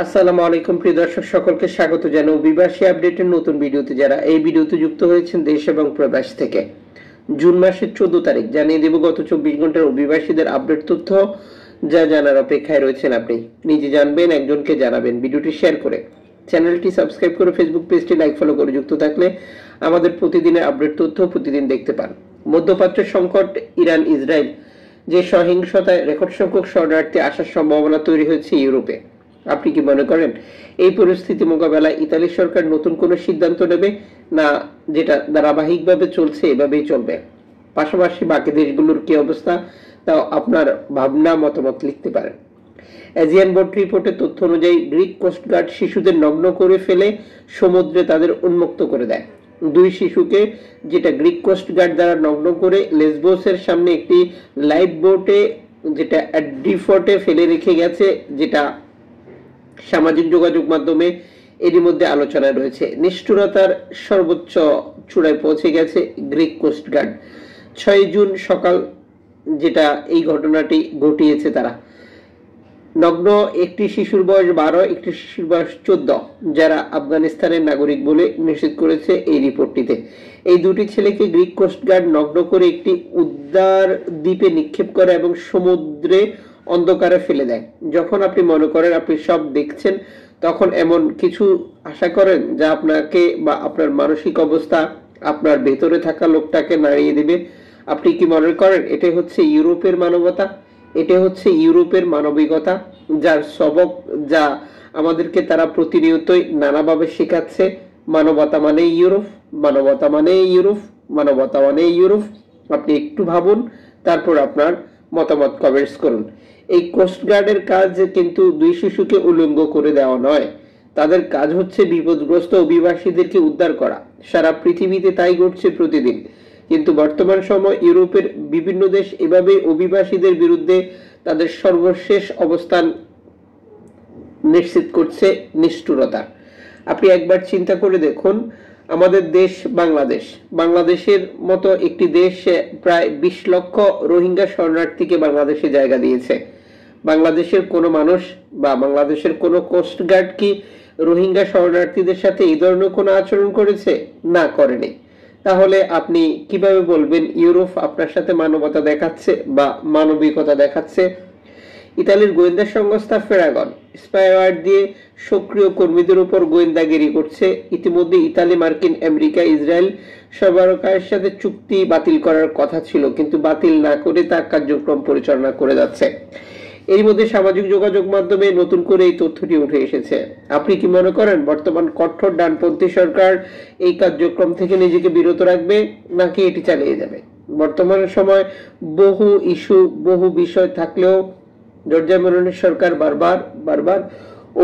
আসসালামু আলাইকুম প্রিয় দর্শক সকলকে স্বাগত জানাই অভিবাসী আপডেটের নতুন ভিডিওতে। যারা এই ভিডিওতে যুক্ত হয়েছেন দেশ এবং প্রবাস থেকে, জুন মাসের 14 তারিখ জানিয়ে দেব গত 24 ঘন্টার অভিবাসীদের আপডেট তথ্য, যা জানার অপেক্ষায় রয়েছেন। আপনি নিজে জানবেন, একজনকে জানাবেন। ভিডিওটি শেয়ার করে চ্যানেলটি সাবস্ক্রাইব করে ফেসবুক পেজটি লাইক ফলো করে যুক্ত থাকলে আমাদের প্রতিদিনের আপডেট তথ্য প্রতিদিন দেখতে পান। মধ্যপ্রাচ্যের সংকট, ইরান ইসরায়েল যে সহিংসতায় রেকর্ড সংখ্যক শরণার্থী আসার সম্ভাবনা তৈরি হয়েছে ইউরোপে। আপনি কি মনে করেন এই পরিস্থিতি মোকাবেলায় ইতালি সরকার নতুন কোনো সিদ্ধান্ত নেবে, না যেটা ধারাবাহিকভাবে চলছে এভাবেই চলবে? পাশাপাশি বাকি দেশগুলোর কি অবস্থা, তাও আপনার ভাবনা মতামত লিখতে পারেন। এজিয়ান বোর্ড রিপোর্টের তথ্য অনুযায়ী গ্রিক কোস্টগার্ড শিশুদের নগ্ন করে ফেলে সমুদ্রে তাদের উন্মুক্ত করে দেয়। দুই শিশুকে যেটা গ্রিক কোস্টগার্ড দ্বারা নগ্ন করে লেসবোসের সামনে একটি লাইফ বোটে যেটা ডিফোর্টে ফেলে রেখে গেছে, যেটা সামাজিক যোগাযোগ মাধ্যমে এরই মধ্যে আলোচনায় রয়েছে। নিষ্ঠুরতার সর্বোচ্চ চূড়ায় পৌঁছে গেছে গ্রিক কোস্টগার্ড। 6 জুন সকাল যেটা এই ঘটনাটি ঘটিয়েছে তারা। নগ্ন একটি শিশুর বয়স 12, একটি শিশুর বয়স 14, যারা আফগানিস্তানের নাগরিক বলে নিশ্চিত করেছে এই রিপোর্টটিতে। এই দুটি ছেলেকে গ্রিক কোস্টগার্ড নগ্ন করে একটি উদ্ধার দ্বীপে নিক্ষেপ করে এবং সমুদ্রে অন্ধকারে ফেলে দেয়। যখন আপনি মনে করেন আপনি সব দেখছেন, তখন এমন কিছু আশা করেন যা আপনাকে বা আপনার মানসিক অবস্থা, আপনার ভেতরে থাকা লোকটাকে নাড়িয়ে দিবে। আপনি কি মনে করেন এটাই হচ্ছে ইউরোপের মানবতা? এটা হচ্ছে ইউরোপের মানবিকতা, যার সবক যা আমাদেরকে তারা প্রতিনিয়তই নানাভাবে শেখাচ্ছে। মানবতা মানে ইউরোপ, মানবতা মানে ইউরোপ, মানবতা মানে ইউরোপ। আপনি একটু ভাবুন, তারপর আপনার মতামত কমেন্টস করুন। এই কোস্টগার্ডের কাজ কিন্তু দুই শিশুকে উলঙ্গ করে দেওয়া নয়, তাদের কাজ হচ্ছে বিপদগ্রস্ত অভিবাসীদেরকে উদ্ধার করা। সারা পৃথিবীতে তাই ঘটছে প্রতিদিন। কিন্তু বর্তমান সময় ইউরোপের বিভিন্ন দেশ এভাবে অভিবাসীদের বিরুদ্ধে তাদের সর্বশেষ অবস্থান নিশ্চিত করছে নিষ্ঠুরতা। আপনি একবার চিন্তা করে দেখুন, আমাদের দেশ বাংলাদেশের মতো একটি দেশ প্রায় 20 লক্ষ রোহিঙ্গা শরণার্থীকে বাংলাদেশে জায়গা দিয়েছে। বাংলাদেশের কোনো মানুষ বা বাংলাদেশের কোনো কোস্টগার্ড কি রোহিঙ্গা শরণার্থীদের সাথে এই ধরনের কোনো আচরণ করেছে? না, করেনি। তাহলে আপনি কিভাবে বলবেন ইউরোপ আপনার সাথে মানবতা দেখাচ্ছে বা মানবিকতা দেখাচ্ছে? ইতালির গোয়েন্দা সংস্থা ফেরাগন স্পাইওয়ার দিয়ে সক্রিয় কর্মীদের উপর গোয়েন্দাগিরি করছে। ইতিমধ্যে ইতালি, মার্কিন, আমেরিকা, ইসরায়েল সরকারের সাথে চুক্তি বাতিল করার কথা ছিল, কিন্তু বাতিল না করে তার কার্যক্রম পরিচালনা করে যাচ্ছে। এর মধ্যে সামাজিক যোগাযোগ মাধ্যমে নতুন করে এই তথ্যটি উঠে এসেছে। আপনি কি মনে করেন বর্তমান কঠোর ডানপন্থী সরকার এই কার্যক্রম থেকে নিজেকে বিরত রাখবে, নাকি এটি চালিয়ে যাবে? বর্তমান সময় বহু ইস্যু, বহু বিষয় থাকলেও জর্জিয়া মেলোনির সরকার বারবার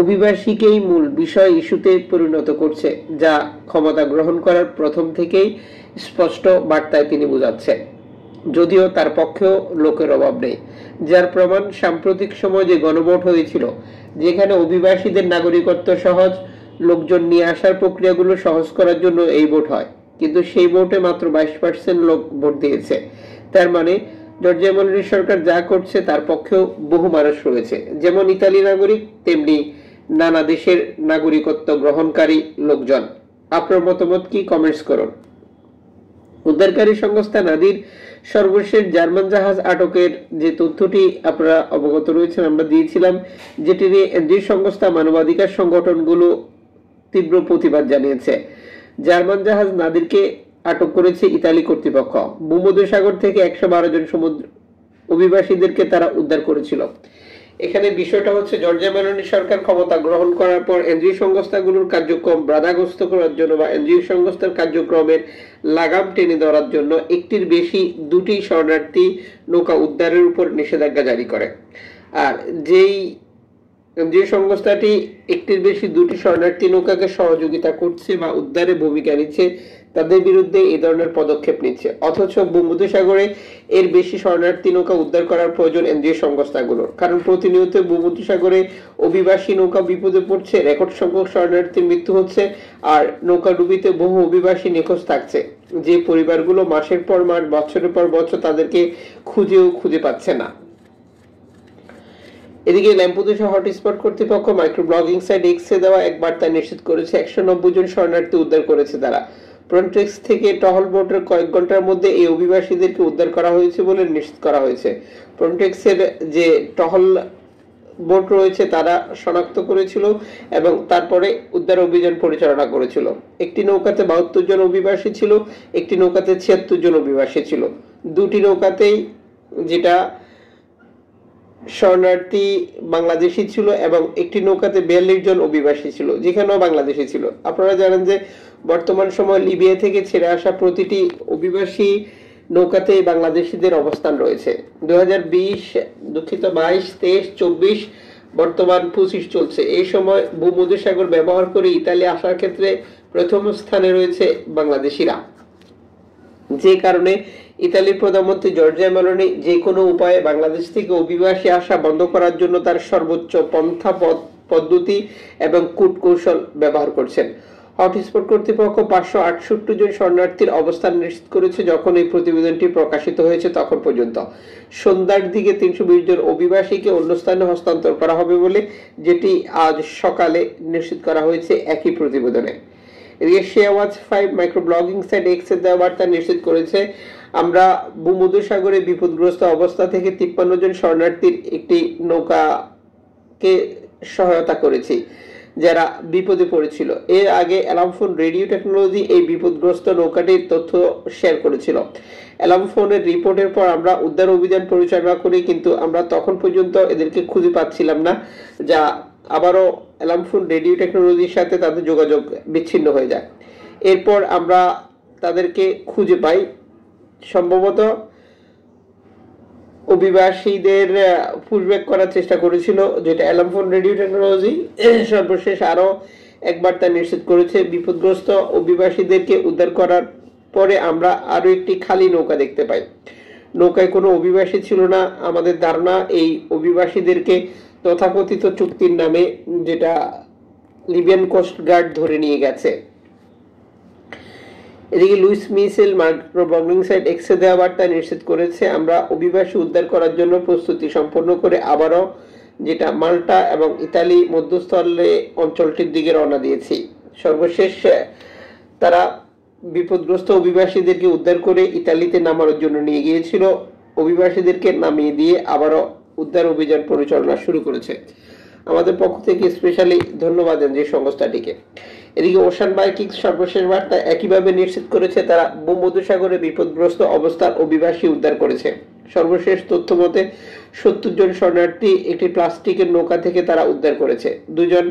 অভিবাসীকেই মূল বিষয় ইস্যুতে পরিণত করছে, যা ক্ষমতা গ্রহণ করার প্রথম থেকেই স্পষ্ট বার্তায় তিনি বোঝাচ্ছেন। যদিও তার পক্ষেও লোকের অভাব নেই, যার প্রমাণ সাম্প্রতিক সময় যে গণভোট হয়েছিল, যেখানে অভিবাসীদের নাগরিকত্ব সহজ, লোকজন নিয়ে আসার প্রক্রিয়াগুলো সহজ করার জন্য এই ভোট হয়, কিন্তু সেই ভোটে মাত্র 22% লোক ভোট দিয়েছে। তার মানে জর্জিয়া মেলোনি সরকার যা করছে তার পক্ষেও বহু মানুষ রয়েছে, যেমন ইতালি নাগরিক, তেমনি নানা দেশের নাগরিকত্ব গ্রহণকারী লোকজন। আপনার মতামত কি? কমেন্টস করুন। উদ্ধারকারী সংস্থা নাদির সর্বশেষ জার্মান জাহাজ আটকের যে তথ্যটি আপনারা অবগত রয়েছেন, আমরা দিয়েছিলাম, যেটি নিয়ে এনজিও সংস্থা, মানবাধিকার সংগঠনগুলো তীব্র প্রতিবাদ জানিয়েছে। জার্মান জাহাজ নাদিরকে আটক করেছে ইতালি কর্তৃপক্ষ। ভূমধ্যসাগর থেকে 112 জন সমুদ্র অভিবাসীদেরকে তারা উদ্ধার করেছিল। এখানে বিষয়টা হচ্ছে জর্জিয়া মেলোনি সরকার ক্ষমতা গ্রহণ করার পর এনজিও সংস্থাগুলোর কার্যক্রম বাধাগ্রস্ত করার জন্য বা এনজিও সংস্থার কার্যক্রমের লাগাম টেনে ধরার জন্য একটির বেশি দুটি শরণার্থী নৌকা উদ্ধারের উপর নিষেধাজ্ঞা জারি করে। আর যেই এনজিও সংস্থাটি একটির বেশি দুটি শরণার্থী নৌকাকে সহযোগিতা করছে বা উদ্ধারে ভূমিকা নিচ্ছে, তাদের বিরুদ্ধে এই ধরনের পদক্ষেপ নিচ্ছে। অথচ ভূমধ্যসাগরে এর বেশি শরণার্থী নৌকা উদ্ধার করার প্রয়োজন এনজিও সংস্থাগুলোর, কারণ প্রতিনিয়ত ভূমধ্যসাগরে অভিবাসী নৌকা বিপদে পড়ছে, রেকর্ড সংখ্যক শরণার্থীর মৃত্যু হচ্ছে, আর নৌকা ডুবিতে বহু অভিবাসী নিখোঁজ থাকছে, যে পরিবারগুলো মাসের পর মাস, বছরের পর বছর তাদেরকে খুঁজে পাচ্ছে না। এদিকে ল্যাম্পুদুসা হটস্পট কর্তৃপক্ষ মাইক্রো ব্লগিং সাইট এক্সে দেওয়া এক বার্তা নিশ্চিত করেছে 190 জন শরণার্থী উদ্ধার করেছে তারা। ফ্রন্টেক্স থেকে টহল বোটের কয়েক ঘন্টার মধ্যে এই অভিবাসীদেরকে উদ্ধার করা হয়েছে বলে নিশ্চিত করা হয়েছে। ফ্রন্টেক্সের যে টহল বোট রয়েছে তারা শনাক্ত করেছিল এবং তারপরে উদ্ধার অভিযান পরিচালনা করেছিল। একটি নৌকাতে 72 জন অভিবাসী ছিল, একটি নৌকাতে 76 জন অভিবাসী ছিল। দুটি নৌকাতেই যেটা শরণার্থী বাংলাদেশি ছিল এবং একটি নৌকাতে 42 জন অভিবাসী ছিল, যেখানেও বাংলাদেশি ছিল। আপনারা জানেন যে বর্তমান সময় লিবিয়া থেকে ছেড়ে আসা প্রতিটি অভিবাসী নৌকাতে বাংলাদেশিদের অবস্থান রয়েছে। 2020 দুঃখিত 22, 23, 24, বর্তমান 25 চলছে। এই সময় ভূমধ্যসাগর ব্যবহার করে ইতালি আসার ক্ষেত্রে প্রথম স্থানে রয়েছে বাংলাদেশিরা, যে কারণে ইতালির প্রধানমন্ত্রী জর্জিয়া মেলোনি যে কোনো উপায়ে বাংলাদেশ থেকে অভিবাসী আসা বন্ধ করার জন্য তার সর্বোচ্চ পন্থা পদ্ধতি এবং কূটকৌশল ব্যবহার করছেন। হটস্পট কর্তৃপক্ষ 568 জন শরণার্থীর অবস্থান নিশ্চিত করেছে যখন এই প্রতিবেদনটি প্রকাশিত হয়েছে তখন পর্যন্ত। সন্ধ্যার দিকে 320 জন অভিবাসীকে অন্য স্থানে হস্তান্তর করা হবে বলে যেটি আজ সকালে নিশ্চিত করা হয়েছে একই প্রতিবেদনে। এদিকে শেয়াওয়াচ 5 মাইক্রো ব্লগিং সাইট এক্সের দেওয়া বার্তা নিশ্চিত করেছে, আমরা ভূমধ্যসাগরে বিপদগ্রস্ত অবস্থা থেকে 53 জন শরণার্থীর একটি নৌকাকে সহায়তা করেছি যারা বিপদে পড়েছিল। এর আগে অ্যালামফোন রেডিও টেকনোলজি এই বিপদগ্রস্ত নৌকাটির তথ্য শেয়ার করেছিল। অ্যালামফোনের রিপোর্টের পর আমরা উদ্ধার অভিযান পরিচালনা করি, কিন্তু আমরা তখন পর্যন্ত এদেরকে খুঁজে পাচ্ছিলাম না, যা আবারও অ্যালামফোন রেডিও টেকনোলজির সাথে তাদের যোগাযোগ বিচ্ছিন্ন হয়ে যায়। এরপর আমরা তাদেরকে খুঁজে পাই। সম্ভবত অভিবাসীদের পুশব্যাক করার চেষ্টা করেছিল, যেটা অ্যালামফোন রেডিও টেকনোলজি সর্বশেষ আরো একবার তা নিশ্চিত করেছে। বিপদগ্রস্ত অভিবাসীদেরকে উদ্ধার করার পরে আমরা আরো একটি খালি নৌকা দেখতে পাই। নৌকায় কোনো অভিবাসী ছিল না। আমাদের ধারণা এই অভিবাসীদেরকে তথাকথিত চুক্তির নামে যেটা লিবিয়ান কোস্ট গার্ড ধরে নিয়ে গেছে। এদিকে লুইস মিশেল মাইক্রো ব্লগিং সাইট এক্সে দেওয়া বার্তা নিশ্চিত করেছে, আমরা অভিবাসী উদ্ধার করার জন্য প্রস্তুতি সম্পন্ন করে আবারও যেটা মাল্টা এবং ইতালি মধ্যস্থলে অঞ্চলটির দিকে রওনা দিয়েছি। সর্বশেষ তারা বিপদগ্রস্ত অভিবাসীদেরকে উদ্ধার করে ইতালিতে নামানোর জন্য নিয়ে গিয়েছিল। অভিবাসীদেরকে নামিয়ে দিয়ে আবারও উদ্ধার অভিযান পরিচালনা শুরু করেছে। আমাদের পক্ষ থেকে স্পেশালি ধন্যবাদ যে সংস্থাটিকে। এদিকে ওশান ভাইকিংস সর্বশেষ বার্তা একইভাবে নিশ্চিত করেছে তারা ভূমধ্যসাগরে বিপদগ্রস্ত অবস্থার অভিবাসী উদ্ধার করেছে। সর্বশেষ তথ্য মতে 70 জন শরণার্থী একটি প্লাস্টিকের নৌকা থেকে তারা উদ্ধার করেছে। 2 জন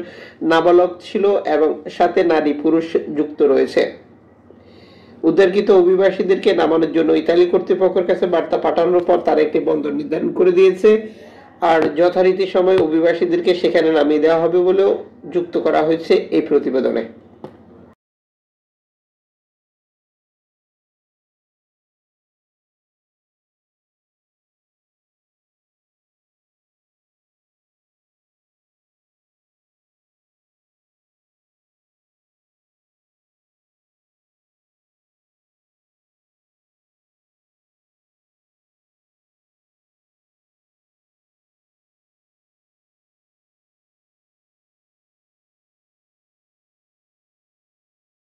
নাবালক ছিল এবং সাথে নারী পুরুষ যুক্ত রয়েছে। উদ্ধারকৃত অভিবাসীদেরকে নামানোর জন্য ইতালি কর্তৃপক্ষের কাছে বার্তা পাঠানোর পর তারা একটি বন্দর নির্ধারণ করে দিয়েছে, আর যথারীতি সময় অভিবাসীদেরকে সেখানে নামিয়ে দেওয়া হবে বলেও যুক্ত করা হয়েছে এই প্রতিবেদনে।